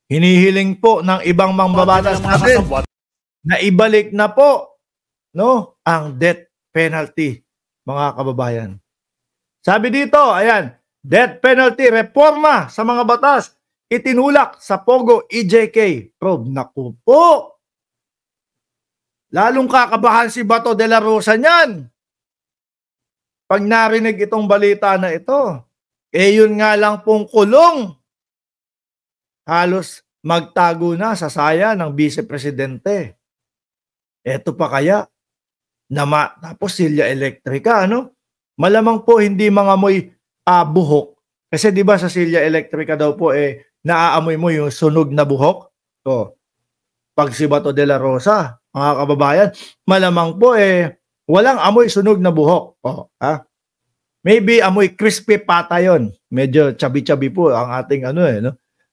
hinihiling po ng ibang mambabatas natin na ibalik na po, no, ang death penalty, mga kababayan. Sabi dito, ayan, death penalty reforma sa mga batas itinulak sa Pogo EJK probe. Naku po, lalong kakabahan si Bato de la Rosa niyan pag narinig itong balita na ito. Yun nga lang pong kulong, halos magtago na sa saya ng vice-presidente. Eto pa kaya, tapos Silya Electrica, ano? Malamang po hindi mangamoy buhok. Kasi di ba sa Silya Electrica daw po, naaamoy mo yung sunog na buhok? So, pag si Bato de la Rosa, mga kababayan, malamang po, walang amoy sunog na buhok. Maybe amoy crispy pata yon. Medyo chubby-chubby po ang ating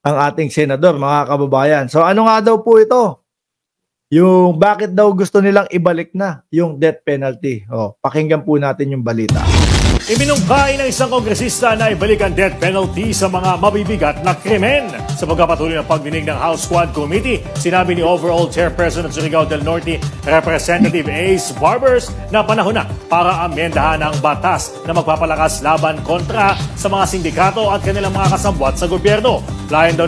ang ating senador, mga kababayan. So ano nga daw po ito? Yung bakit daw gusto nilang ibalik na yung death penalty. Pakinggan po natin yung balita. Iminungkay ng isang kongresista na ibalik ang death penalty sa mga mabibigat na krimen. Sa pagpapatuloy ng pagdinig ng House Quad Committee, sinabi ni Overall Chairperson ng Surigao del Norte, Representative Ace Barbers, na panahon na para amendahan ang batas na magpapalakas laban kontra sa mga sindikato at kanilang mga kasabwat sa gobyerno. Layan daw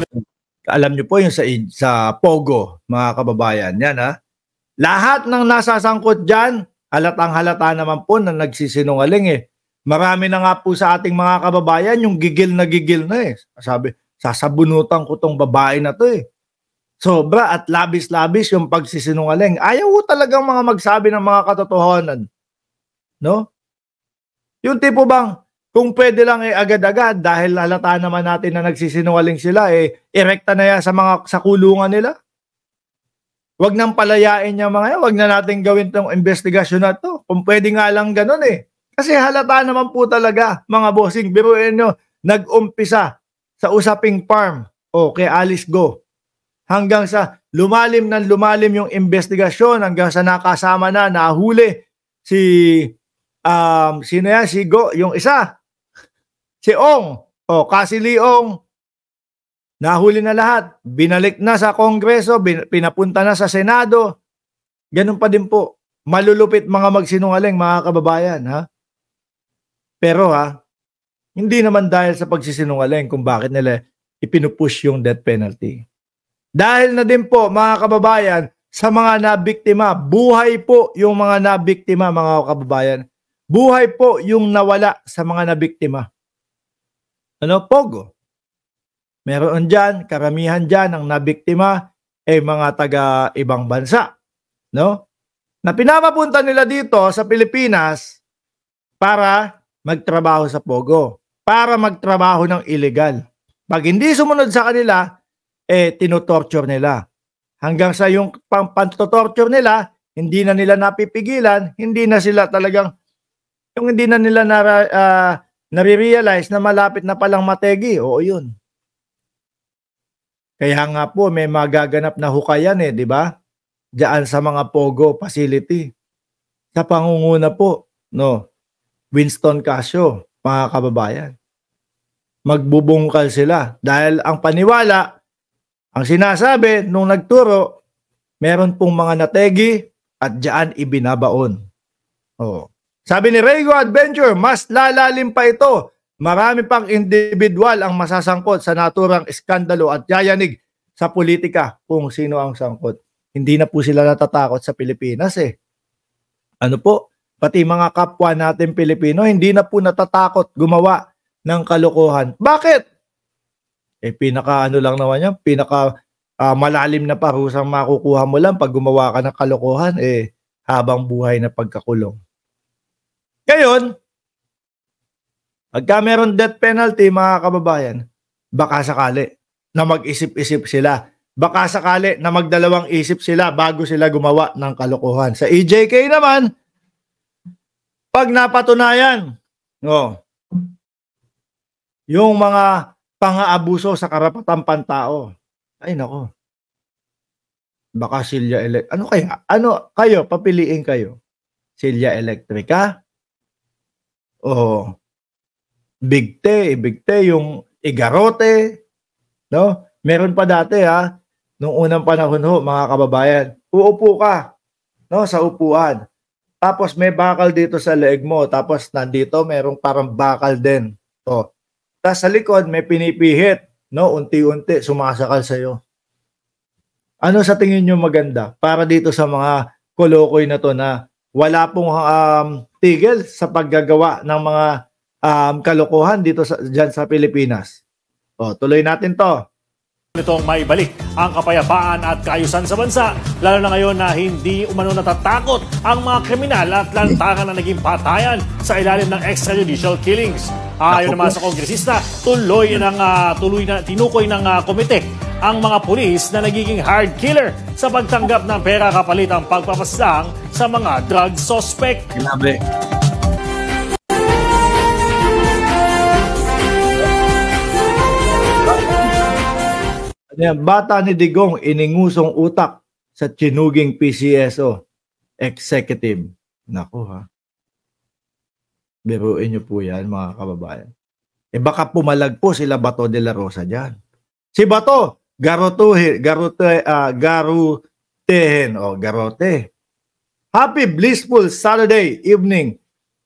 alam niyo po yung sa Pogo, mga kababayan, yan lahat ng nasasangkot dyan, halatang halata naman po na nagsisinungaling Marami na nga po sa ating mga kababayan yung gigil na Sabi, sasabunutan ko tong babae na to Sobra at labis-labis yung pagsisinungaling. Ayaw ko talagang mga magsabi ng mga katotohanan. No? Yung tipo bang, kung pwede lang agad-agad dahil halata naman natin na nagsisinungaling sila, erekta na yan sa kulungan nila. Wag nang palayain niya mga yan. Wag na natin gawin tong investigasyon na to. Kung pwede nga lang ganun Kasi halata naman po talaga, mga bossing. Biruin nyo, nag-umpisa sa usaping farm kay Alice Go. Hanggang sa lumalim yung investigasyon, hanggang sa nakasama na, nahuli sino yan? Si Go, yung isa. Si Ong, Kasi Leong, nahuli na lahat. Binalik na sa Kongreso, pinapunta na sa Senado. Ganun pa din po. Malulupit mga magsinungaling, mga kababayan, Pero hindi naman dahil sa pagsisinungaling kung bakit nila ipinupush yung death penalty. Dahil na din po, mga kababayan, sa mga nabiktima, buhay po yung mga nabiktima, mga kababayan. Buhay po yung nawala sa mga nabiktima. Pogo? Meron dyan, karamihan dyan ang nabiktima mga taga ibang bansa. No? Na pinapapunta nila dito sa Pilipinas para magtrabaho sa Pogo. Para magtrabaho ng illegal. Pag hindi sumunod sa kanila, tinotorture nila. Hanggang sa yung pang-torture nila, hindi na nila napipigilan, hindi na sila talagang, hindi na nila nare-realize na malapit na palang mategi. Oo, yun. Kaya nga po, may magaganap na hukayan di ba? Diyan sa mga Pogo facility. Sa pangunguna po, Winston Casio, mga kababayan. Magbubungkal sila. Dahil ang paniwala, ang sinasabi nung nagturo, meron pong mga nategi at diyan ibinabaon. Sabi ni Rego Adventure, mas lalalim pa ito. Marami pang individual ang masasangkot sa naturang iskandalo at yayanig sa politika kung sino ang sangkot. Hindi na po sila natatakot sa Pilipinas Pati mga kapwa natin Pilipino, hindi na po natatakot gumawa ng kalokohan. Bakit? Lang naman yan, malalim na parusang makukuha mo lang pag gumawa ka ng kalokohan, habang buhay na pagkakulong. Ngayon, pagka meron death penalty, mga kababayan, baka sakali na mag-isip-isip sila. Baka sakali na magdalawang isip sila bago sila gumawa ng kalokohan. Sa EJK naman, pag napatunayan, yung mga pang-aabuso sa karapatang pantao, ay nako, baka Silya Electrica. Ano kaya? Kayo, papiliin kayo? Silya Electrica? Bigte yung Igarote? Meron pa dati nung unang panahon ho, mga kababayan, uupo ka, no, sa upuan. Tapos may bakal dito sa leeg mo, tapos nandito merong parang bakal din. To. Tapos sa likod may pinipihit, no, unti-unti sumasakal sa iyo. Ano sa tingin niyo maganda para dito sa mga kolokoy na to na wala pong tigil sa paggagawa ng mga kalokohan dito dyan sa Pilipinas? O, tuloy natin to. Itong maibalik ang kapayapaan at kaayusan sa bansa, lalo na ngayon na hindi umano natatakot ang mga kriminal at lantaran na naging patayan sa ilalim ng extrajudicial killings. Ayon naman sa kongresista, tinukoy ng komite ang mga pulis na nagiging hard killer sa pagtanggap ng pera kapalit ang pagpapaslang sa mga drug suspect. Grabe. Bata ni Digong iningusong utak sa tinuging PCSO executive. Naku biruin niyo po yan, mga kababayan. Baka pumalagpo sila Bato de la Rosa dyan. Si Bato, garote. Happy blissful Saturday evening,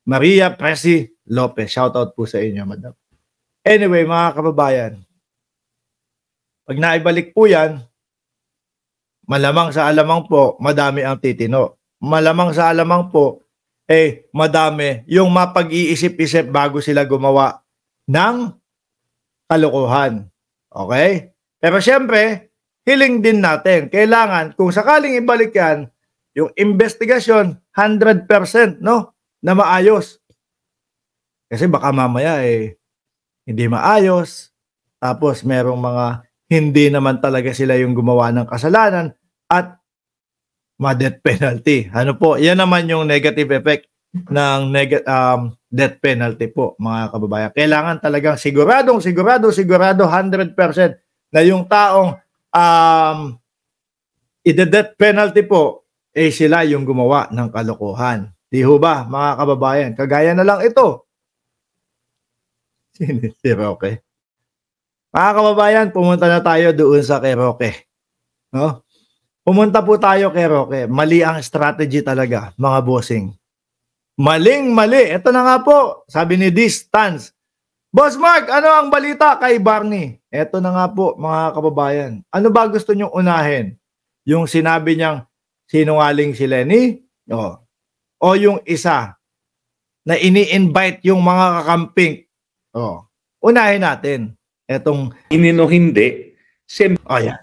Maria Presi Lopez. Shout out po sa inyo, madam. Anyway, mga kababayan, pag naibalik po yan, malamang sa alamang po, madami ang titino. Malamang sa alamang po, madami yung mapag-iisip-isip bago sila gumawa ng kalokohan. Okay? Pero syempre, hiling din natin. Kailangan, kung sakaling ibalik yan, yung investigasyon, 100%, no? Na maayos. Kasi baka mamaya, hindi maayos. Tapos merong mga hindi naman talaga sila yung gumawa ng kasalanan at ma-death penalty. Ano po? Yan naman yung negative effect ng death penalty po, mga kababayan. Kailangan talagang sigurado 100% na yung taong ide-death penalty po sila yung gumawa ng kalokohan. Di ho ba, mga kababayan? Kagaya na lang ito. Si Roque. Mga kababayan, pumunta na tayo doon sa kay Roque. No? Pumunta po tayo kay Roque. Mali ang strategy talaga, mga bossing. Maling-mali. Ito na nga po, sabi ni Distance. Boss Mark, ano ang balita kay Barney? Ito na nga po, mga kababayan. Ano ba gusto nyong unahin? Yung sinabi niyang sinungaling si Lenny? O yung isa na ini-invite yung mga kakamping? Unahin natin. Etong Hindi. yan.